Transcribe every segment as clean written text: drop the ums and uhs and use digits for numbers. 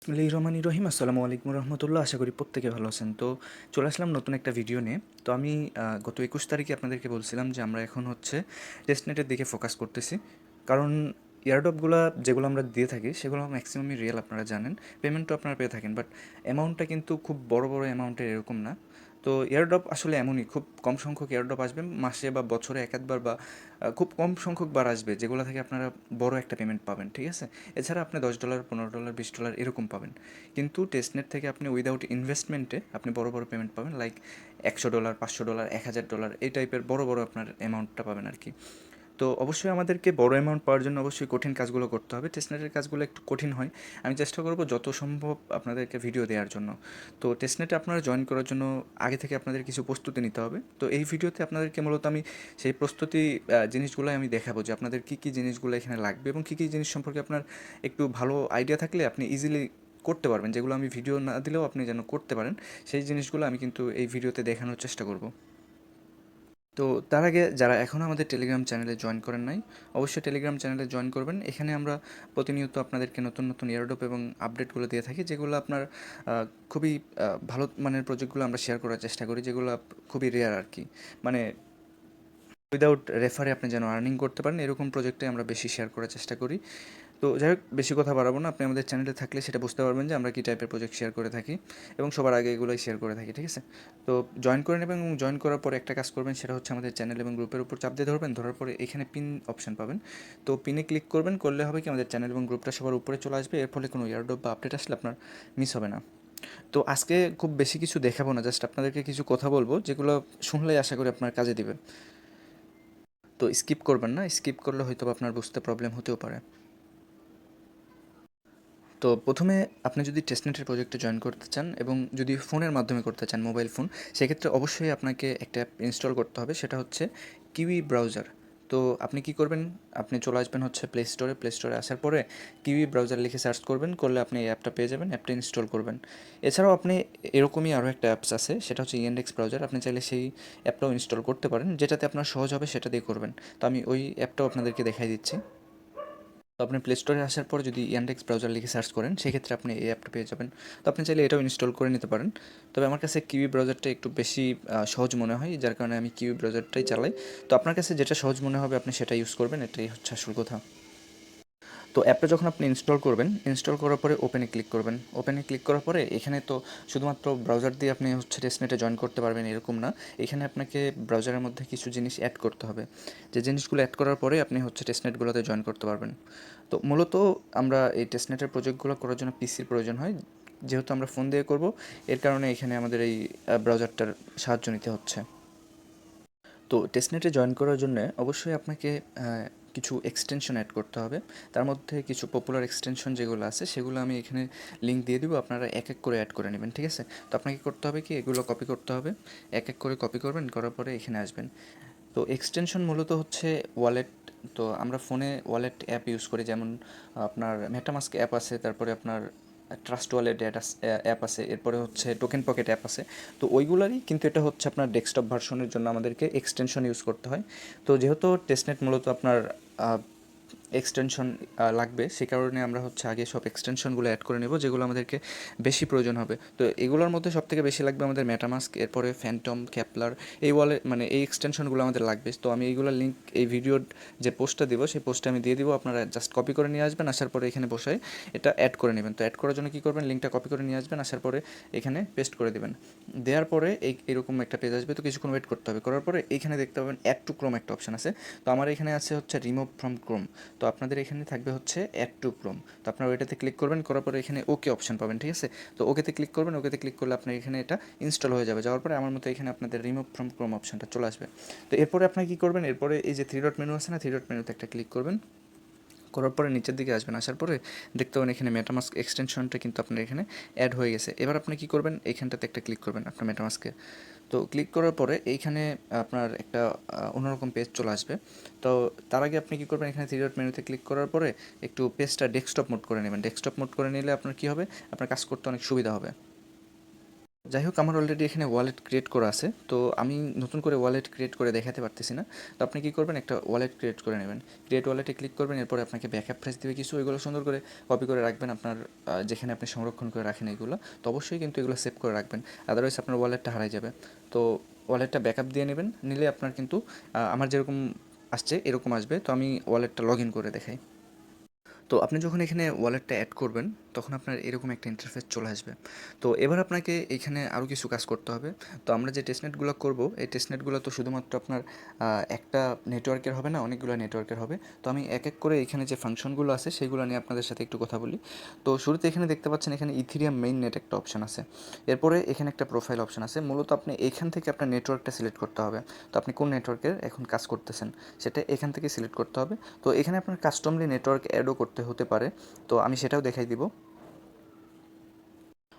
রহমানির রহিম। আসসালামু আলাইকুম রহমতুল্লাহ। আশা করি প্রত্যেকে ভালো আছেন। তো চলে আসলাম নতুন একটা ভিডিও নিয়ে। তো আমি গত 21 তারিখে আপনাদেরকে বলছিলাম যে আমরা এখন হচ্ছে টেস্টনেটের দিকে ফোকাস করতেছি। কারণ এয়ারড্রপগুলো যেগুলো আমরা দিয়ে থাকি সেগুলো ম্যাক্সিমামই রিয়েল, আপনারা জানেন। পেমেন্টও আপনারা পেয়ে থাকেন, বাট অ্যামাউন্টটা কিন্তু খুব বড় বড় অ্যামাউন্টের এরকম না। তো এয়ারড্রপ আসলে এমনই, খুব কম সংখ্যক এয়ারড্রপ আসবে মাসে বা বছরে এক আধবার, বা খুব কম সংখ্যক বার আসবে যেগুলো থেকে আপনারা বড় একটা পেমেন্ট পাবেন, ঠিক আছে। এছাড়া আপনি $10, $15, $20 এরকম পাবেন। কিন্তু টেস্টনেট থেকে আপনি উইদাউট ইনভেস্টমেন্টে আপনি বড় বড় পেমেন্ট পাবেন, লাইক $100, $500, $1000, এই টাইপের বড় বড় আপনার অ্যামাউন্টটা পাবেন আর কি। তো অবশ্যই আমাদেরকে বড় অ্যামাউন্ট পাওয়ার জন্য অবশ্যই কঠিন কাজগুলো করতে হবে। টেস্টনেটের কাজগুলো একটু কঠিন হয়। আমি চেষ্টা করব যত সম্ভব আপনাদেরকে ভিডিও দেওয়ার জন্য। তো টেস্টনেটে আপনারা জয়েন করার জন্য আগে থেকে আপনাদের কিছু প্রস্তুতি নিতে হবে। তো এই ভিডিওতে আপনাদেরকে মূলত আমি সেই প্রস্তুতি জিনিসগুলোই আমি দেখাবো যে আপনাদের কী কী জিনিসগুলো এখানে লাগবে এবং কী কী জিনিস সম্পর্কে আপনার একটু ভালো আইডিয়া থাকলে আপনি ইজিলি করতে পারবেন, যেগুলো আমি ভিডিও না দিলেও আপনি যেন করতে পারেন, সেই জিনিসগুলো আমি কিন্তু এই ভিডিওতে দেখানোর চেষ্টা করব। তো তার আগে যারা এখনও আমাদের টেলিগ্রাম চ্যানেলে জয়েন করেন নাই, অবশ্যই টেলিগ্রাম চ্যানেলে জয়েন করবেন। এখানে আমরা প্রতিনিয়ত আপনাদেরকে নতুন নতুন এয়ারড্রপ এবং আপডেটগুলো দিয়ে থাকি, যেগুলো আপনার খুবই ভালো মানের প্রজেক্টগুলো আমরা শেয়ার করার চেষ্টা করি, যেগুলো খুবই রেয়ার আর কি। মানে উইদাউট রেফারে আপনি যেন আর্নিং করতে পারেন এরকম প্রজেক্টে আমরা বেশি শেয়ার করার চেষ্টা করি। তো যাই হোক, বেশি কথা বাড়াবো না। আপনি আমাদের চ্যানেলে থাকলে সেটা বুঝতে পারবেন যে আমরা কী টাইপের প্রজেক্ট শেয়ার করে থাকি এবং সবার আগে এগুলোই শেয়ার করে থাকি, ঠিক আছে। তো জয়েন করে নেবেন এবং জয়েন করার পরে একটা কাজ করবেন, সেটা হচ্ছে আমাদের চ্যানেল এবং গ্রুপের উপর চাপ দিয়ে ধরবেন। ধরার পরে এখানে পিন অপশন পাবেন। তো পিনে ক্লিক করবেন, করলে হবে কি আমাদের চ্যানেল এবং গ্রুপটা সবার উপরে চলে আসবে। এর ফলে কোনো এয়ারড্রপ বা আপডেট আসলে আপনার মিস হবে না। তো আজকে খুব বেশি কিছু দেখাবো না, জাস্ট আপনাদেরকে কিছু কথা বলবো যেগুলো শুনলেই আশা করি আপনার কাজে দিবে। তো স্কিপ করবেন না, স্কিপ করলে হয়তো আপনার বুঝতে প্রবলেম হতেও পারে। তো প্রথমে আপনি যদি টেস্টনেটের প্রজেক্টে জয়েন করতে চান এবং যদি ফোনের মাধ্যমে করতে চান, মোবাইল ফোন, সেক্ষেত্রে অবশ্যই আপনাকে একটা অ্যাপ ইনস্টল করতে হবে, সেটা হচ্ছে কিউই ব্রাউজার। তো আপনি কি করবেন, আপনি চলে আসবেন হচ্ছে প্লে স্টোরে আসার পরে কিউই ব্রাউজার লিখে সার্চ করবেন, করলে আপনি এই অ্যাপটা পেয়ে যাবেন, অ্যাপটা ইনস্টল করবেন। এছাড়াও আপনি এরকমই আরও একটা অ্যাপস আছে, সেটা হচ্ছে ইএনডেক্স ব্রাউজার। আপনি চাইলে সেই অ্যাপটাও ইনস্টল করতে পারেন, যেটাতে আপনার সহজ হবে সেটা দিয়ে করবেন। তো আমি ওই অ্যাপটাও আপনাদেরকে দেখাই দিচ্ছি। তো আপনি প্লে স্টোরে আসার পর যদি ইয়ানডেক্স ব্রাউজার লিখে সার্চ করেন, সেক্ষেত্রে আপনি এই অ্যাপটা পেয়ে যাবেন। তো আপনি চাইলে এটাও ইনস্টল করে নিতে পারেন। তবে আমার কাছে কিউই ব্রাউজারটা একটু বেশি সহজ মনে হয়, যার কারণে আমি কিউই ব্রাউজারটাই চালাই। তো আপনার কাছে যেটা সহজ মনে হবে আপনি সেটা ইউজ করবেন, এটাই হচ্ছে আসল কথা। তো অ্যাপটা যখন আপনি ইনস্টল করবেন, ইনস্টল করার পরে ওপেনে ক্লিক করবেন। ওপেনে ক্লিক করার পরে এখানে তো শুধুমাত্র ব্রাউজার দিয়ে আপনি হচ্ছে টেস্টনেটে জয়েন করতে পারবেন এরকম না। এখানে আপনাকে ব্রাউজারের মধ্যে কিছু জিনিস অ্যাড করতে হবে, যে জিনিসগুলো অ্যাড করার পরে আপনি হচ্ছে টেস্টনেটগুলোতে জয়েন করতে পারবেন। তো মূলত আমরা এই টেস্টনেটের প্রজেক্টগুলো করার জন্য পিসির প্রয়োজন হয়, যেহেতু আমরা ফোন দিয়ে করব, এর কারণে এখানে আমাদের এই ব্রাউজারটার সাহায্য নিতে হচ্ছে। তো টেস্টনেটে জয়েন করার জন্য অবশ্যই আপনাকে কিছু এক্সটেনশন অ্যাড করতে হবে। তার মধ্যে কিছু পপুলার এক্সটেনশন যেগুলো আছে সেগুলো আমি এখানে লিঙ্ক দিয়ে দিব, আপনারা এক এক করে অ্যাড করে নেবেন, ঠিক আছে। তো আপনাকে করতে হবে কি, এগুলো কপি করতে হবে, এক এক করে কপি করবেন, করার পরে এখানে আসবেন। তো এক্সটেনশন মূলত হচ্ছে ওয়ালেট। তো আমরা ফোনে ওয়ালেট অ্যাপ ইউজ করি, যেমন আপনার মেটামাস্ক অ্যাপ আছে, তারপরে আপনার ট্রাস্ট ওয়ালেট অ্যাপ আছে, এরপরে হচ্ছে টোকেন পকেট অ্যাপ আছে। তো ওইগুলারই কিন্তু এটা হচ্ছে আপনার ডেস্কটপ ভার্সনের জন্য আমাদেরকে এক্সটেনশন ইউজ করতে হয়। তো যেহেতু টেস্টনেট মূলত আপনার এক্সটেনশন লাগবে, সে কারণে আমরা হচ্ছে আগে সব এক্সটেনশনগুলো অ্যাড করে নেব যেগুলো আমাদেরকে বেশি প্রয়োজন হবে। তো এগুলোর মধ্যে সবথেকে বেশি লাগবে আমাদের মেটামাস্ক, এরপরে ফ্যান্টম, ক্যাপলার, এই ওয়ালেট মানে এই এক্সটেনশনগুলো আমাদের লাগবে। তো আমি এইগুলোর লিঙ্ক এই ভিডিওর যে পোস্টটা দিব সেই পোস্টে আমি দিয়ে দিব, আপনারা জাস্ট কপি করে নিয়ে আসবেন, আসার পরে এখানে বসায় এটা অ্যাড করে নেবেন। তো অ্যাড করার জন্য কী করবেন, লিঙ্কটা কপি করে নিয়ে আসবেন, আসার পরে এখানে পেস্ট করে দেবেন। দেওয়ার পরে এরকম একটা পেজ আসবে। তো কিছুক্ষণ ওয়েট করতে হবে, করার পরে এইখানে দেখতে পাবেন অ্যাড টু ক্রোম একটা অপশন আছে। তো আমার এখানে আছে হচ্ছে রিমুভ ফ্রম ক্রোম। তো আপনাদের এখানে থাকবে হচ্ছে অ্যাড টু ক্রোম। তো আপনারা ওইটাতে ক্লিক করবেন, করার পরে এখানে ওকে অপশন পাবেন, ঠিক আছে। তো ওকেতে ক্লিক করবেন, ওকেতে ক্লিক করলে আপনার এখানে এটা ইনস্টল হয়ে যাবে। যাওয়ার পরে আমার মতো এখানে আপনাদের রিমুভ ফ্রম ক্রোম অপশনটা চলে আসবে। তো এরপরে আপনারা কী করবেন, এরপরে এই যে থ্রি ডট মেনু আছে না, থ্রি ডট মেনুতে একটা ক্লিক করবেন, করার পরে নিচের দিকে আসবেন, আসার পরে দেখতে পাবেন এখানে মেটামাস্ক এক্সটেনশনটা কিন্তু আপনার এখানে অ্যাড হয়ে গেছে। এবার আপনি কী করবেন, এইখানটাতে একটা ক্লিক করবেন আপনার মেটামাস্কে। তো ক্লিক করার পরে এইখানে আপনার একটা অন্যরকম পেজ চলে আসবে। তো তার আগে আপনি কী করবেন, এখানে থ্রি ডট মেনুতে ক্লিক করার পরে একটু পেজটা ডেস্কটপ মোড করে নেবেন। ডেস্কটপ মোড করে নিলে আপনার কী হবে, আপনার কাজ করতে অনেক সুবিধা হবে। যাই হোক, আমার অলরেডি এখানে ওয়ালেট ক্রিয়েট করা আছে, তো আমি নতুন করে ওয়ালেট ক্রিয়েট করে দেখাতে পারতেছি না। তো আপনি কী করবেন, একটা ওয়ালেট ক্রিয়েট করে নেবেন, ক্রিয়েট ওয়ালেটে ক্লিক করবেন, এরপরে আপনাকে ব্যাকআপ ফ্রেজ দেবে কিছু, ওইগুলো সুন্দর করে কপি করে রাখবেন আপনার যেখানে আপনি সংরক্ষণ করে রাখেন এগুলো। তো অবশ্যই কিন্তু এগুলো সেভ করে রাখবেন, আদারওয়াইজ আপনার ওয়ালেটটা হারাই যাবে। তো ওয়ালেটটা ব্যাকআপ দিয়ে নেবেন, নিলে আপনার কিন্তু আমার যেরকম আসছে এরকম আসবে। তো আমি ওয়ালেটটা লগ ইন করে দেখাই। তো আপনি যখন এখানে ওয়ালেটটা অ্যাড করবেন, তখন আপনার এরকম একটা ইন্টারফেস চলে আসবে। তো এবার আপনাকে এখানে আরও কিছু কাজ করতে হবে। তো আমরা যে টেস্টনেটগুলো করব, এই টেস্টনেটগুলো তো শুধুমাত্র আপনার একটা নেটওয়ার্কের হবে না, অনেকগুলো নেটওয়ার্কের হবে। তো আমি এক এক করে এখানে যে ফাংশনগুলো আছে সেগুলো নিয়ে আপনাদের সাথে একটু কথা বলি। তো শুরুতে এখানে দেখতে পাচ্ছেন এখানে ইথিরিয়াম মেইন নেট একটা অপশন আছে। এরপরে এখানে একটা প্রোফাইল অপশন আছে। মূলত আপনি এখান থেকে আপনার নেটওয়ার্কটা সিলেক্ট করতে হবে। তো আপনি কোন নেটওয়ার্কের এখন কাজ করতেছেন সেটা এখান থেকে সিলেক্ট করতে হবে। তো এখানে আপনার কাস্টমলি নেটওয়ার্ক অ্যাডও করতে হতে পারে, তো আমি সেটাও দেখাই দিব।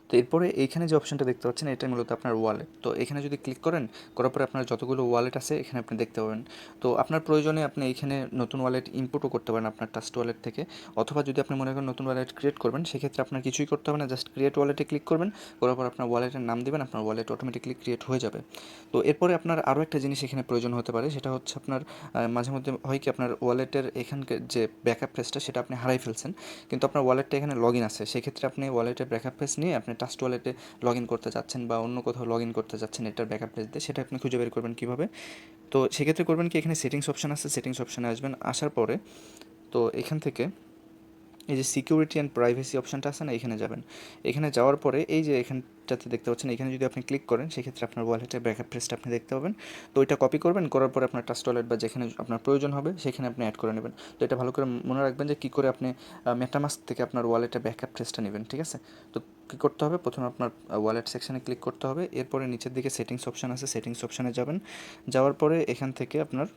তো এরপরে এইখানে যে অপশনটা দেখতে পাচ্ছেন এটা মূলত আপনার ওয়ালেট। তো এখানে যদি ক্লিক করেন, করার পরে আপনার যতগুলো ওয়ালেট আছে এখানে আপনি দেখতে পাবেন। তো আপনার প্রয়োজনে আপনি এইখানে নতুন ওয়ালেট ইম্পোর্টও করতে পারেন আপনার ট্রাস্ট ওয়ালেট থেকে, অথবা যদি আপনি মনে করেন নতুন ওয়ালেট ক্রিয়েট করবেন, সেক্ষেত্রে আপনার কিছুই করতে হবে না, জাস্ট ক্রিয়েট ওয়ালেটে ক্লিক করবেন, করার পর আপনার ওয়ালেটের নাম দেবেন, আপনার ওয়ালেট অটোমেটিকলি ক্রিয়েট হয়ে যাবে। তো এরপরে আপনার আরও একটা জিনিস এখানে প্রয়োজন হতে পারে, সেটা হচ্ছে আপনার মাঝে মধ্যে হয় কি আপনার ওয়ালেটের এখানকার যে ব্যাকআপ পেজটা সেটা আপনি হারাই ফেলছেন, কিন্তু আপনার ওয়ালেটটা এখানে লগ ইন আছে, সেক্ষেত্রে আপনি ওয়ালেটের ব্যাকআপ পেজ নিয়ে আপনি ট্রাস্ট ওয়ালেটে লগ ইন করতে চাচ্ছেন বা অন্য কোথাও লগ ইন করতে চাচ্ছেন এটার ব্যাকআপ পেজ দিয়ে, সেটা আপনি খুঁজে বের করবেন কীভাবে। তো সেক্ষেত্রে করবেন কি, এখানে সেটিংস অপশান আছে, সেটিংস অপশানে আসবেন, আসার পরে তো এখান থেকে এই যে সিকিউরিটি অ্যান্ড প্রাইভেসি অপশানটা আছে না, এখানে যাবেন। এখানে যাওয়ার পরে এই যে এখানটাতে দেখতে পাচ্ছেন, এখানে যদি আপনি ক্লিক করেন সেক্ষেত্রে আপনার ওয়ালেটের ব্যাকআপ পেজটা আপনি দেখতে পাবেন। তো ওইটা কপি করবেন, করার পরে আপনার ট্রাস্ট ওয়ালেট বা যেখানে আপনার প্রয়োজন হবে সেখানে আপনি অ্যাড করে নেবেন। তো এটা ভালো করে মনে রাখবেন যে কী করে আপনি মেটামাস্ক থেকে আপনার ওয়ালেটের ব্যাকআপ পেজটা নেবেন, ঠিক আছে? তো কী করতে হবে, প্রথমে আপনার ওয়ালেট সেকশানে ক্লিক করতে হবে, এরপরে নিচের দিকে সেটিংস অপশান আছে, সেটিংস অপশানে যাবেন। যাওয়ার পরে এখান থেকে আপনার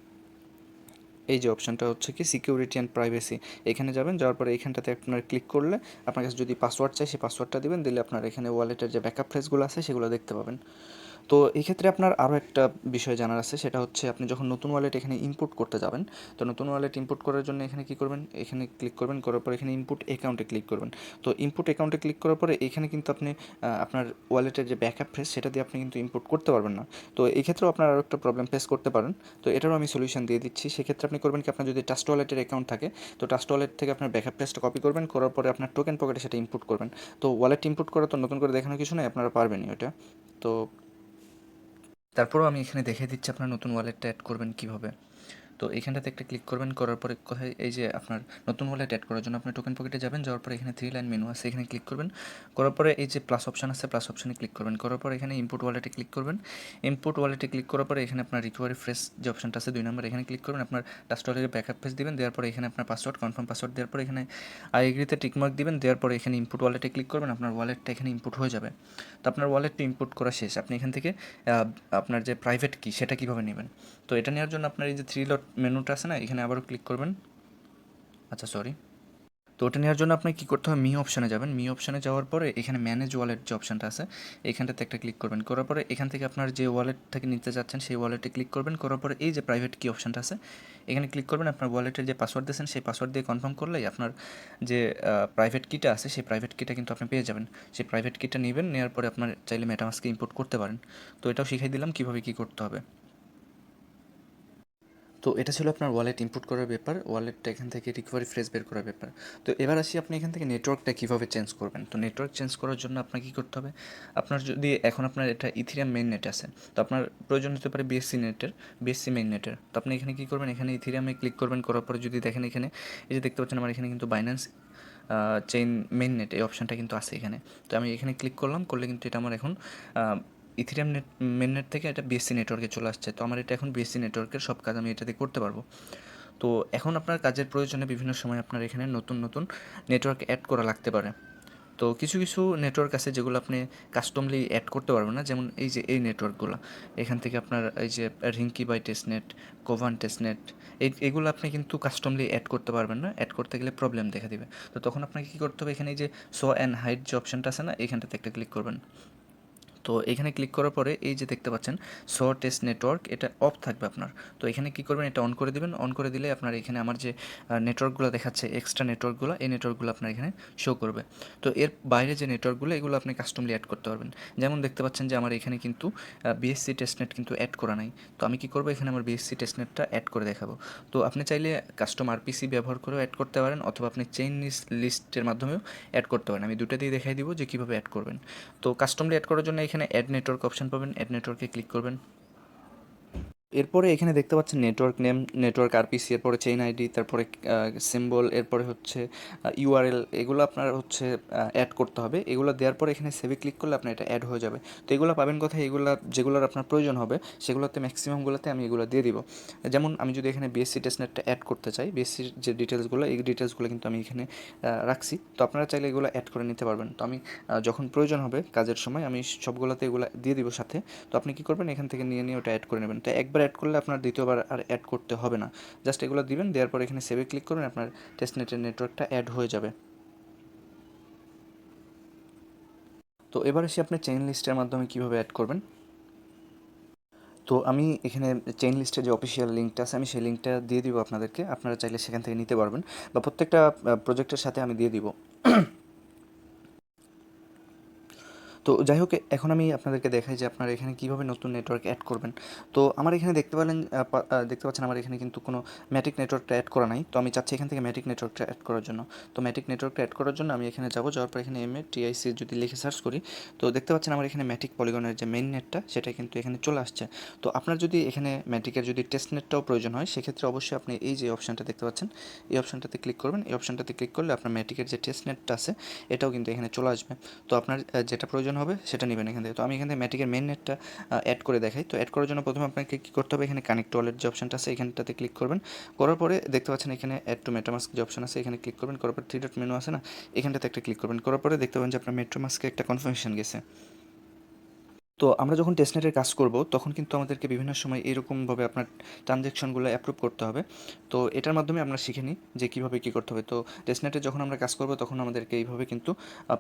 এই যে অপশানটা হচ্ছে কি সিকিউরিটি অ্যান্ড প্রাইভেসি, এখানে যাবেন, যাওয়ার পরে এইখানটাতে আপনার ক্লিক করলে আপনার কাছে যদি পাসওয়ার্ড চাই সেই পাসওয়ার্ডটা দিবেন, দিলে আপনার এখানে ওয়ালেটের যে ব্যাকআপ ফ্রেজগুলো আছে সেগুলো দেখতে পাবেন। তো এই ক্ষেত্রে আপনার আরও একটা বিষয় জানার আছে, সেটা হচ্ছে আপনি যখন নতুন ওয়ালেট এখানে ইনপুট করতে যাবেন, তো নতুন ওয়ালেট ইনপুট করার জন্য এখানে কী করবেন, এখানে ক্লিক করবেন, করার পর এখানে ইনপুট অ্যাকাউন্টে ক্লিক করবেন। তো ইনপুট অ্যাকাউন্টে ক্লিক করার পরে এখানে কিন্তু আপনি আপনার ওয়ালেটের যে ব্যাকআপ ফ্রেজ সেটা দিয়ে আপনি কিন্তু ইনপুট করতে পারবেন না। তো এই ক্ষেত্রেও আপনার আরও একটা প্রবলেম ফেস করতে পারেন। তো এটারও আমি সলিউশন দিয়ে দিচ্ছি। সেক্ষেত্রে আপনি করবেন কি, আপনার যদি ট্রাস্ট ওয়ালেটের অ্যাকাউন্ট থাকে, তো ট্রাস্ট ওয়ালেট থেকে আপনার ব্যাকআপ ফ্রেজটা কপি করবেন, করার পরে আপনার টোকেন পকেটে সেটা ইনপুট করবেন। তো ওয়ালেট ইনপুট করা তো নতুন করে দেখানোর কিছু নেই, আপনারা পারবেনই ওটা। তো তারপরেও আমি এখানে দেখিয়ে দিচ্ছি আপনার নতুন ওয়ালেটটা অ্যাড করবেন কীভাবে। তো এইখানটাতে একটা ক্লিক করবেন, করার পরে কোথায় এই যে আপনার নতুন ওয়ালেট অ্যাড করার জন্য আপনি টোকেন পকেটে যাবেন, যাওয়ার পরে এখানে 3 লাইন মেনু আছে, এখানে ক্লিক করবেন, করার পরে এই যে প্লাস অপশান আছে, প্লাস অপশানে ক্লিক করবেন, করার পরে এখানে ইনপুট ওয়ালেটে ক্লিক করবেন। ইনপুট ওয়ালেটে ক্লিক করার পরে এখানে আপনার রিকভারি ফ্রেশ যে অপশানটা আছে 2 নম্বর, এখানে ক্লিক করবেন, আপনার ট্রাস্ট ওয়ালেটের ব্যাকআপ পেজ দিবেন, দেওয়ার পরে এখানে আপনার পাসওয়ার্ড কনফার্ম পাসওয়ার্ড দেওয়ার পরে এখানে আই এগ্রিতে টিকমার্ক দিবেন, দেওয়ার পরে এখানে ইনপুট ওয়ালেটে ক্লিক করবেন, আপনার ওয়ালেটটা এখানে ইনপুট হয়ে যাবে। তো আপনার ওয়ালেটটা ইনপুট করা শেষ, আপনি এখান থেকে আপনার যে প্রাইভেট কি সেটা কীভাবে নেবেন। তো এটা নেওয়ার জন্য আপনার এই যে 3 ডট মেনুটা আছে না, এখানে আবারও ক্লিক করবেন। আচ্ছা সরি। তো ওটা নেওয়ার জন্য আপনি কী করতে হবে, মি অপশানে যাবেন, মি অপশানে যাওয়ার পরে এখানে ম্যানেজ ওয়ালেট যে অপশানটা আছে এইখানটাতে একটা ক্লিক করবেন, করার পরে এখান থেকে আপনার যে ওয়ালেট থেকে নিতে যাচ্ছেন সেই ওয়ালেটে ক্লিক করবেন, করার পরে এই যে প্রাইভেট কি অপশানটা আছে এখানে ক্লিক করবেন, আপনার ওয়ালেটের যে পাসওয়ার্ড দিয়েছেন সেই পাসওয়ার্ড দিয়ে কনফার্ম করলেই আপনার যে প্রাইভেট কিটা আছে সেই প্রাইভেট কিটা কিন্তু আপনি পেয়ে যাবেন। সেই প্রাইভেট কিটা নেবেন, নেওয়ার পরে আপনার চাইলে মেটামাস্কে ইম্পোর্ট করতে পারেন। তো এটাও শিখিয়ে দিলাম কীভাবে কী করতে হবে। তো এটা ছিল আপনার ওয়ালেট ইনপুট করার ব্যাপার, ওয়ালেটটা এখান থেকে রিকভারি ফ্রেজ বের করার ব্যাপার। তো এবার আসি আপনি এখান থেকে নেটওয়ার্কটা কীভাবে চেঞ্জ করবেন। তো নেটওয়ার্ক চেঞ্জ করার জন্য আপনার কী করতে হবে, আপনার যদি এখন আপনার এটা ইথিরিয়াম মেইন নেট আছে, তো আপনার প্রয়োজন হতে পারে বিএসসি নেটের, বিএসসি মেইন নেটের। তো আপনি এখানে কী করবেন, এখানে ইথিরিয়ামে ক্লিক করবেন, করার পরে যদি দেখেন এখানে এই যে দেখতে পাচ্ছেন আমার এখানে কিন্তু বাইন্যান্স চেইন মেইন নেট এই অপশানটা কিন্তু আছে এখানে। তো আমি এখানে ক্লিক করলাম, করলে কিন্তু এটা আমার এখন ইথিরিয়াম নেট মেন নেট থেকে এটা বিএসসি নেটওয়ার্কে চলে আসছে। তো আমার এটা এখন বিএসসি নেটওয়ার্কের সব কাজ আমি এটাতে করতে পারবো। তো এখন আপনার কাজের প্রয়োজনে বিভিন্ন সময় আপনার এখানে নতুন নতুন নেটওয়ার্ক অ্যাড করা লাগতে পারে। তো কিছু কিছু নেটওয়ার্ক আছে যেগুলো আপনি কাস্টমলি অ্যাড করতে পারবেন না, যেমন এই যে এই নেটওয়ার্কগুলো, এখান থেকে আপনার এই যে রিঙ্কি বাই টেস্টনেট, কোভান টেস্টনেট, এগুলো আপনি কিন্তু কাস্টমলি অ্যাড করতে পারবেন না, অ্যাড করতে গেলে প্রবলেম দেখা দিবে। তো তখন আপনাকে কী করতে হবে, এখানে এই যে শো অ্যান্ড হাইড যে অপশানটা আছে না, এখানটাতে একটা ক্লিক করবেন, তো এখানে ক্লিক করার পরে এই যে দেখতে পাচ্ছেন শো টেস্ট নেটওয়ার্ক, এটা অফ থাকবে আপনার। তো এখানে কী করবেন, এটা অন করে দেবেন। অন করে দিলে আপনার এখানে আমার যে নেটওয়ার্কগুলো দেখাচ্ছে, এক্সট্রা নেটওয়ার্কগুলো, এই নেটওয়ার্কগুলো আপনার এখানে শো করবে। তো এর বাইরে যে নেটওয়ার্কগুলো, এগুলো আপনি কাস্টমলি অ্যাড করতে পারবেন। যেমন দেখতে পাচ্ছেন যে আমার এখানে কিন্তু বিএসসি টেস্টনেট কিন্তু অ্যাড করা নাই। তো আমি কী করবো, এখানে আমার বিএসসি টেস্টনেটটা অ্যাড করে দেখাবো। তো আপনি চাইলে কাস্টম আরপিসি ব্যবহার করেও অ্যাড করতে পারেন, অথবা আপনি চেইন লিস্টের মাধ্যমেও অ্যাড করতে পারেন। আমি দুটো দিয়ে দেখাই দিব যে কীভাবে অ্যাড করবেন। তো কাস্টমলি অ্যাড করার জন্য এখানে অ্যাড নেটওয়ার্ক অপশন পাবেন, অ্যাড নেটওয়ার্কে ক্লিক করবেন। এরপরে এখানে দেখতে পাচ্ছেন নেটওয়ার্ক নেম, নেটওয়ার্ক আরপিসি, এরপরে চেইন আইডি, তারপরে সিম্বল, এরপরে হচ্ছে ইউআরএল, এগুলো আপনার হচ্ছে অ্যাড করতে হবে। এগুলো দেওয়ার পরে এখানে সেভে ক্লিক করলে আপনার এটা অ্যাড হয়ে যাবে। তো এগুলো পাবেন কোথায়, এগুলো যেগুলোর আপনার প্রয়োজন হবে সেগুলোতে ম্যাক্সিমামগুলোতে আমি এগুলো দিয়ে দিব। যেমন আমি যদি এখানে বিএসসি টেস্টনেটটা অ্যাড করতে চাই, বিএসসির যে ডিটেলসগুলো, এই ডিটেলসগুলো কিন্তু আমি এখানে রাখছি। তো আপনারা চাইলে এগুলো অ্যাড করে নিতে পারবেন। তো আমি যখন প্রয়োজন হবে কাজের সময় আমি সবগুলোতে এগুলো দিয়ে দিব সাথে। তো আপনি কী করবেন, এখান থেকে নিয়ে নিয়ে ওটা অ্যাড করে নেবেন। তো একবার অ্যাড করলে আপনার দ্বিতীয়বার আর অ্যাড করতে হবে না। জাস্ট এগুলো দিবেন, দেওয়ার পর এখানে সেভে ক্লিক করবেন, আপনার টেস্টনেটের নেটওয়ার্কটা অ্যাড হয়ে যাবে। তো এবার এসে আপনি চেইন লিস্টের মাধ্যমে কীভাবে অ্যাড করবেন। তো আমি এখানে চেইন লিস্টের যে অফিসিয়াল লিঙ্কটা আছে, আমি সেই লিঙ্কটা দিয়ে দিব আপনাদেরকে। আপনারা চাইলে সেখান থেকে নিতে পারবেন, বা প্রত্যেকটা প্রজেক্টের সাথে আমি দিয়ে দিব। তো যাই হোক, এখন আমি আপনাদেরকে দেখাই যে আপনারা এখানে কীভাবে নতুন নেটওয়ার্ক অ্যাড করবেন। তো আমার এখানে দেখতে পাচ্ছেন আমার এখানে কিন্তু কোনো ম্যাটিক নেটওয়ার্কটা অ্যাড করা নাই। তো আমি চাচ্ছি এখান থেকে ম্যাটিক নেটওয়ার্কটা অ্যাড করার জন্য। তো ম্যাটিক নেটওয়ার্কটা অ্যাড করার জন্য আমি এখানে যাওয়ার পর এখানে MATIC যদি লিখে সার্চ করি, তো দেখতে পাচ্ছেন আমার এখানে ম্যাটিক পলিগনের যে মেইন নেটটা, সেটা কিন্তু এখানে চলে আসছে। তো আপনার যদি এখানে ম্যাটিকের যদি টেস্ট নেটটাও প্রয়োজন হয়, সেক্ষেত্রে অবশ্যই আপনি এই যে অপশানটা দেখতে পাচ্ছেন, এই অপশানটাতে ক্লিক করবেন। এই অপশানটাতে ক্লিক করলে আপনার ম্যাটিকের যে টেস্ট নেটটা আছে, এটাও কিন্তু এখানে চলে আসবে। তো আপনার যেটা প্রয়োজন হবে সেটা নেবেন এখান থেকে। তো আমি এখান থেকে ম্যাটিকের মেইন নেটটা অ্যাড করে দেখাই। তো অ্যাড করার জন্য প্রথমে আপনাকে কী করতে হবে, এখানে কানেক্ট ওয়ালেট যে অপশানটা আছে, এখানটাতে ক্লিক করবেন। করার পরে দেখতে পাচ্ছেন এখানে অ্যাড টু মেটামাস্ক যে অপশান আছে, এখানে ক্লিক করবেন। করার পর থ্রি ডট মেনু আছে না, এখানটাতে একটা ক্লিক করবেন। করার পরে দেখতে পাবেন যে আপনার মেটামাস্কে একটা কনফার্মেশন গেছে। তো আমরা যখন টেস্টনেটের কাজ করব, তখন কিন্তু আমাদেরকে বিভিন্ন সময় এরকমভাবে আপনার ট্রানজ্যাকশনগুলো অ্যাপ্রুভ করতে হবে। তো এটার মাধ্যমে আমরা শিখে নিই যে কীভাবে কী করতে হবে। তো টেস্টনেটে যখন আমরা কাজ করব, তখন আমাদেরকে এইভাবে কিন্তু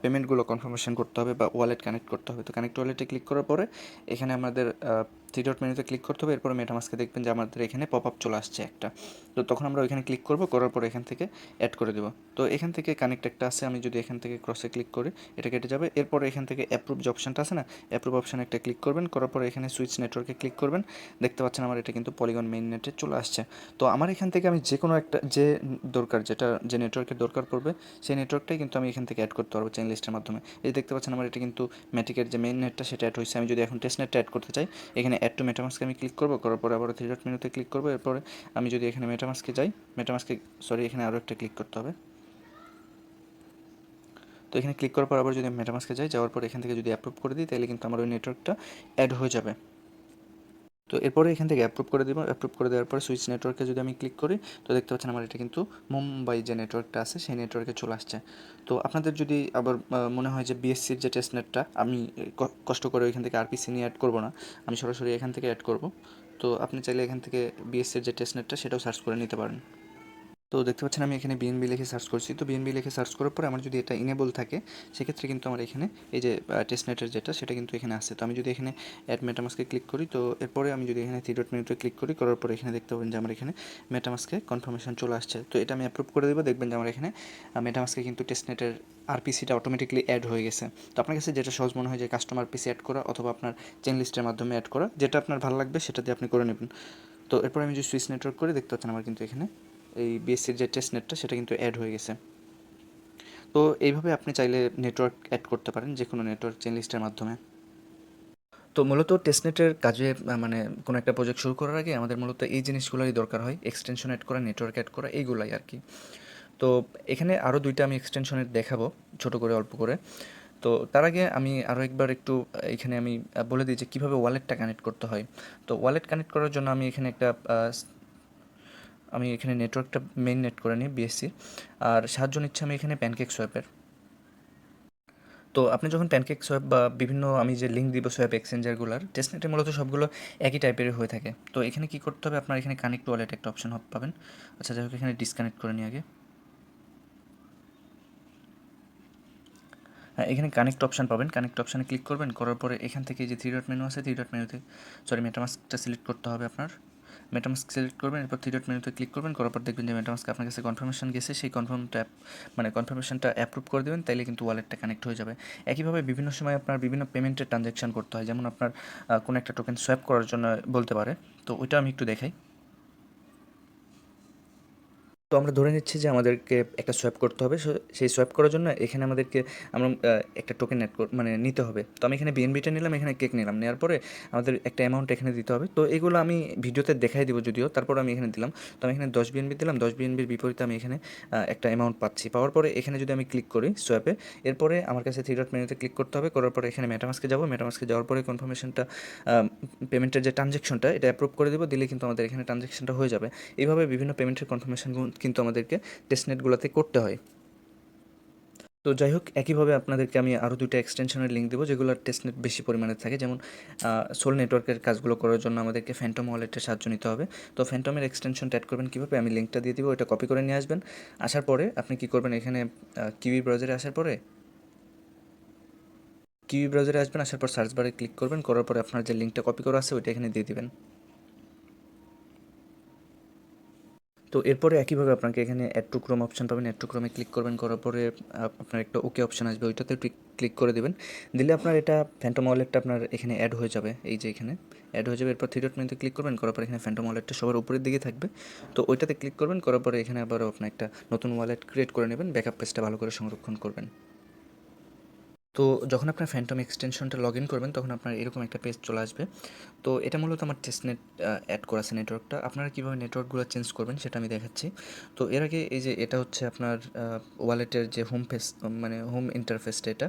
পেমেন্টগুলো কনফার্মেশন করতে হবে, বা ওয়ালেট কানেক্ট করতে হবে। তো কানেক্ট ওয়ালেটে ক্লিক করার পরে এখানে আমাদের থ্রি ডট মেনুতে ক্লিক করতে হবে। এরপরে মেটামাস্কে দেখবেন যে আমাদের এখানে পপ আপ চলে আসছে একটা। তো তখন আমরা ওইখানে ক্লিক করব, করার পরে এখান থেকে অ্যাড করে দেবো। তো এখান থেকে কানেক্ট একটা আছে, আমি যদি এখান থেকে ক্রসে ক্লিক করি, এটা কেটে যাবে। এরপরে এখান থেকে অ্যাপ্রুভ যে অপশানটা আছে না, অ্যাপ্রুভ অপশানে একটা ক্লিক করবেন। করার পরে এখানে সুইচ নেটওয়ার্কে ক্লিক করবেন। দেখতে পাচ্ছেন আমার এটা কিন্তু পলিগন মেইন নেটে চলে আসছে। তো আমার এখান থেকে আমি যে কোনো একটা যে দরকার, যে নেটওয়ার্কের দরকার পড়বে, সেই নেটওয়ার্কটাই কিন্তু আমি এখান থেকে অ্যাড করতে পারবো চেইন লিস্টের মাধ্যমে। এই দেখতে পাচ্ছেন আমার এটা কিন্তু ম্যাটিকের যে মেইন নেটটা, সেটা অ্যাড হয়েছে। আমি যদি এখন টেস্ট নেটটা অ্যাড করতে চাই, এখানে অ্যাড টু মেটামাস্কে আমি ক্লিক করবো। করার পরে আবার থ্রি ডট মেনুতে ক্লিক করবো। এরপরে আমি যদি এখানে মেটামাস্কে যাই, এখানে আরও একটা ক্লিক করতে হবে। তো এখানে ক্লিক করার পর আবার যদি মেটামাস্কে যাওয়ার পর এখান থেকে যদি অ্যাপ্রুভ করে দিই, তাহলে কিন্তু আমার ওই নেটওয়ার্কটা অ্যাড হয়ে যাবে। তো এরপরে এখান থেকে অ্যাপ্রুভ করে দেবো। অ্যাপ্রুভ করে দেওয়ার পর সুইচ নেটওয়ার্কে যদি আমি ক্লিক করি, তো দেখতে পাচ্ছেন আমার এটা কিন্তু মুম্বাই যে নেটওয়ার্কটা আছে, সেই নেটওয়ার্কে চলে আসছে। তো আপনাদের যদি আবার মনে হয় যে বিএসসির যে টেস্ট নেটটা আমি কষ্ট করে ওইখান থেকে আরপিসি নিয়ে অ্যাড করবো না, আমি সরাসরি এখান থেকে অ্যাড করব, তো আপনি চাইলে এখান থেকে বিএসসির যে টেস্ট নেটটা, সেটাও সার্চ করে নিতে পারেন। তো দেখতে পাচ্ছেন আমি এখানে বিএনবি লিখে সার্চ করছি। তো বিএনবি লিখে সার্চ করার পরে আমার যদি এটা ইনেবল থাকে, সেক্ষেত্রে কিন্তু আমার এখানে এই যে টেস্টনেটের যেটা, সেটা কিন্তু এখানে আসছে। তো আমি যদি এখানে অ্যাড মেটামাস্কে ক্লিক করি, তো এরপরে আমি যদি এখানে থ্রি ডট মেনুতে ক্লিক করি, করার পরে এখানে দেখতে পাবেন যে আমার এখানে মেটামাস্কে কনফার্মেশন চলে আসছে। তো এটা আমি অ্যাপ্রুভ করে দেবো। দেখবেন যে আমার এখানে মেটামাস্কে কিন্তু টেস্টনেটের আরপিসিটা অটোমেটিকলি অ্যাড হয়ে গেছে। তো আপনার কাছে যেটা সহজ মনে হয়, যে কাস্টমার পিসি অ্যাড করা অথবা আপনার চেন লিস্টের মাধ্যমে অ্যাড করা, যেটা আপনার ভালো লাগবে সেটা দিয়ে আপনি করে নেবেন। তো এরপর আমি যদি সুইচ নেটওয়ার্ক করে, দেখতে পাচ্ছেন আমার কিন্তু এখানে এই বিএসসির যে টেস্ট নেটটা, সেটা কিন্তু অ্যাড হয়ে গেছে। তো এইভাবে আপনি চাইলে নেটওয়ার্ক অ্যাড করতে পারেন, যে কোনো নেটওয়ার্ক চেন লিস্টের মাধ্যমে। তো মূলত টেস্টনেটের কাজে মানে কোনো একটা প্রজেক্ট শুরু করার আগে আমাদের মূলত এই জিনিসগুলোই দরকার হয়, এক্সটেনশন অ্যাড করা, নেটওয়ার্ক অ্যাড করা, এইগুলাই আর কি। তো এখানে আরও দুইটা আমি এক্সটেনশনের দেখাবো, ছোটো করে অল্প করে। তো তার আগে আমি আরও একবার একটু এখানে আমি বলে দিই যে কীভাবে ওয়ালেটটা কানেক্ট করতে হয়। তো ওয়ালেট কানেক্ট করার জন্য আমি এখানে নেটওয়ার্কটা মেইন নেট করে নিই বিএসসি, আর সাহায্য নিচ্ছি আমি এখানে প্যানকেক সোয়াপের। তো আপনি যখন প্যানকেক সোয়াপ বা বিভিন্ন আমি যে লিঙ্ক দিব সোয়াপ এক্সচেঞ্জারগুলোর, টেস্টনেটে মূলত সবগুলো একই টাইপের হয়ে থাকে। তো এখানে কী করতে হবে, আপনার এখানে কানেক্ট ওয়ালেট একটা অপশন পাবেন। আচ্ছা, যাই হোক, এখানে ডিসকানেক্ট করে নিই আগে। হ্যাঁ, এখানে কানেক্ট অপশান পাবেন, কানেক্ট অপশানে ক্লিক করবেন, করার পরে এখান থেকে যে থ্রি ডট মেনু আছে, থ্রি ডট মেনুতে মেটামাস্কটা সিলেক্ট করতে হবে আপনার। মেটামাস্ক সিলেক্ট করবেন, এরপর থ্রি ডট মেনুতে ক্লিক করবেন, করার পর দেখবেন যে মেটামাস্ক আপনার কাছে কনফার্মেশন গেছে, সেই কনফার্মেশনটা অ্যাপ্রুভ করে দেবেন, তাইলে কিন্তু ওয়ালেটটা কানেক্ট হয়ে যাবে। একইভাবে বিভিন্ন সময় আপনার বিভিন্ন পেমেন্টের ট্রানজ্যাকশন করতে হয়, যেমন আপনার কোনো একটা টোকেন সোয়াপ করার জন্য বলতে পারে, তো ওইটা আমি একটু দেখাই। তো আমরা ধরে নিচ্ছি যে আমাদেরকে একটা সোয়াইপ করতে হবে, সেই সোয়াইপ করার জন্য এখানে আমাদেরকে আমরা একটা টোকেন মানে নিতে হবে। তো আমি এখানে বিএনবিটা নিলাম, এখানে কেক নিলাম, নেওয়ার পরে আমাদের একটা অ্যামাউন্ট এখানে দিতে হবে। তো এগুলো আমি ভিডিওতে দেখাই দিব যদিও, তারপর আমি এখানে দিলাম। তো আমি এখানে 10 বিএনবি দিলাম, 10 বিএনবির বিপরীতে আমি এখানে একটা অ্যামাউন্ট পাচ্ছি। পাওয়ার পরে এখানে যদি আমি ক্লিক করি সোয়াপে, এরপরে আমার কাছে থ্রি ডট মেনুতে ক্লিক করতে হবে, করার পরে এখানে মেটামাস্কে যাবো, মেটামাস্কে যাওয়ার পরে কনফার্মেশনটা, পেমেন্টের যে ট্রানজ্যাকশনটা এটা অ্যাপ্রুভ করে দেবো, দিলে কিন্তু আমাদের এখানে ট্রানজ্যাকশনটা হয়ে যাবে। এইভাবে বিভিন্ন পেমেন্টের কনফার্মেশন কিন্তু আমাদেরকে টেস্টনেটগুলোতে করতে হয়। তো যাই হোক, একইভাবে আপনাদেরকে আমি আরও 2টা এক্সটেনশনের লিঙ্ক দেবো, যেগুলোর টেস্টনেট বেশি পরিমাণে থাকে। যেমন সোল নেটওয়ার্কের কাজগুলো করার জন্য আমাদেরকে ফ্যান্টম ওয়ালেটের সাহায্য নিতে হবে। তো ফ্যান্টমের এক্সটেনশনটা অ্যাড করবেন কীভাবে, আমি লিঙ্কটা দিয়ে দিব, ওটা কপি করে নিয়ে আসবেন। আসার পরে আপনি কী করবেন, এখানে কিউই ব্রাউজারে আসার পরে কিউই ব্রাউজারে আসবেন, আসার পর সার্চ বারে ক্লিক করবেন, করার পরে আপনার যে লিঙ্কটা কপি করা আছে ওইটা এখানে দিয়ে দিবেন। তো এরপরে একইভাবে আপনাকে এখানে অ্যাড টু ক্রোম অপশন পাবেন, অ্যাড টু ক্রোমে ক্লিক করবেন, করার পরে আপনার একটা ওকে অপশন আসবে, ওইটাতে ক্লিক করে দেবেন। দিলে আপনার এটা ফ্যান্টম ওয়ালেটটা আপনার এখানে অ্যাড হয়ে যাবে, এই যে এখানে অ্যাড হয়ে যাবে। এরপর থ্রি ডট মেনুতে ক্লিক করবেন, করার পরে এখানে ফ্যান্টম ওয়ালেটটা সবার উপরের দিকে থাকবে, তো ওইটাতে ক্লিক করবেন, করার পরে এখানে আবারও আপনি একটা নতুন ওয়ালেট ক্রিয়েট করে নেবেন, ব্যাকআপ পেজটা ভালো করে সংরক্ষণ করবেন। তো যখন আপনার ফ্যান্টম এক্সটেনশনটা লগ ইন করবেন, তখন আপনার এরকম একটা পেজ চলে আসবে। তো এটা মূলত আমার টেস্টনেট অ্যাড করা আছে নেটওয়ার্কটা। আপনারা কীভাবে নেটওয়ার্কগুলো চেঞ্জ করবেন সেটা আমি দেখাচ্ছি। তো এর আগে এই যে এটা হচ্ছে আপনার ওয়ালেটের যে হোম পেজ, মানে হোম ইন্টারফেসটা এটা।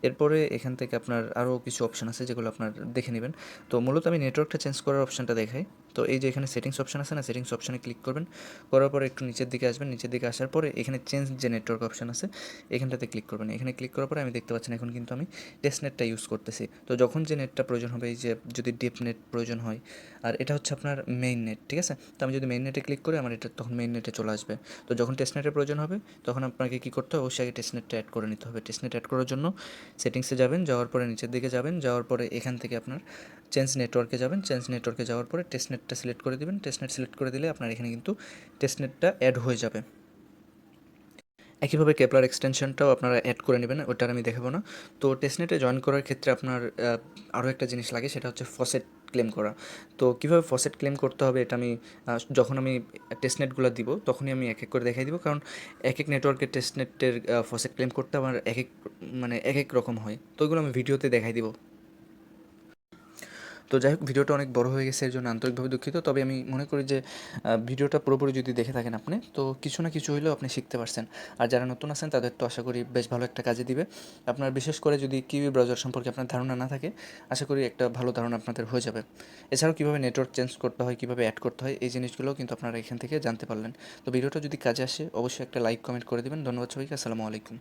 এরপরে এখান থেকে আপনার আরও কিছু অপশান আছে যেগুলো আপনার দেখে নেবেন। তো মূলত আমি নেটওয়ার্কটা চেঞ্জ করার অপশানটা দেখাই। তো এই যে এখানে সেটিংস অপশান আছে না, সেটিংস অপশানে ক্লিক করবেন, করার পরে একটু নিচের দিকে আসবেন, নিচের দিকে আসার পরে এখানে চেঞ্জ যে নেটওয়ার্ক অপশান আছে এখানটাতে ক্লিক করবেন। এখানে ক্লিক করার পরে আমি দেখতে পাচ্ছেন এখন কিন্তু আমি টেস্টনেটটা ইউজ করতেছি। তো যখন যে নেটটা প্রয়োজন হবে, এই যে যদি ডিপ নেট প্রয়োজন হয়, আর এটা হচ্ছে আপনার মেইন নেট, ঠিক আছে। তো আমি যদি মেইন নেটে ক্লিক করি, আমার এটা তখন মেইন নেটে চলে আসবে। তো যখন টেস্টনেটের প্রয়োজন হবে, তখন আপনাকে কী করতে হবে, অবশ্যই আগে টেস্টনেটটা অ্যাড করে নিতে হবে। টেস্টনেট অ্যাড করার জন্য সেটিংসে যাবেন, যাওয়ার পরে নিচের দিকে যাবেন, যাওয়ার পরে এখান থেকে আপনার চেঞ্জ নেটওয়ার্কে যাবেন, চেঞ্জ নেটওয়ার্কে যাওয়ার পরে টেস্টনেটটা সিলেক্ট করে দেবেন। টেস্টনেট সিলেক্ট করে দিলে আপনার এখানে কিন্তু টেস্টনেটটা অ্যাড হয়ে যাবে। একইভাবে কেপলার এক্সটেনশনটাও আপনারা অ্যাড করে নেবেন, ওটার আমি দেখাবো না। তো টেস্টনেটে জয়েন করার ক্ষেত্রে আপনার আরও একটা জিনিস লাগে, সেটা হচ্ছে ফসেট ক্লেম করা। তো কীভাবে ফসেট ক্লেম করতে হবে এটা আমি যখন আমি টেস্টনেটগুলো দিব তখনই আমি এক এক করে দেখাই দিব, কারণ এক এক নেটওয়ার্কের টেস্টনেটের ফসেট ক্লেম করতে আমার এক এক রকম হয়, তো ওইগুলো আমি ভিডিওতে দেখাই দিব। তো যাই হোক, ভিডিওটা অনেক বড় হয়ে গেছে, এর জন্য আন্তরিকভাবে দুঃখিত। তবে আমি মনে করি যে ভিডিওটা পুরোপুরি যদি দেখে থাকেন আপনি, তো কিছু না কিছু হলেও আপনি শিখতে পারছেন। আর যারা নতুন আছেন তাদের তো আশা করি বেশ ভালো একটা কাজে দিবে। আপনার বিশেষ করে যদি কিউই ব্রাউজার সম্পর্কে আপনার ধারণা না থাকে, আশা করি একটা ভালো ধারণা আপনাদের হয়ে যাবে। এছাড়াও কীভাবে নেটওয়ার্ক চেঞ্জ করতে হয়, কীভাবে অ্যাড করতে হয়, এই জিনিসগুলোও কিন্তু আপনারা এখান থেকে জানতে পারলেন। তো ভিডিওটা যদি কাজে আসে অবশ্যই একটা লাইক কমেন্ট করে দেবেন। ধন্যবাদ সবাইকে, আসসালামু আলাইকুম।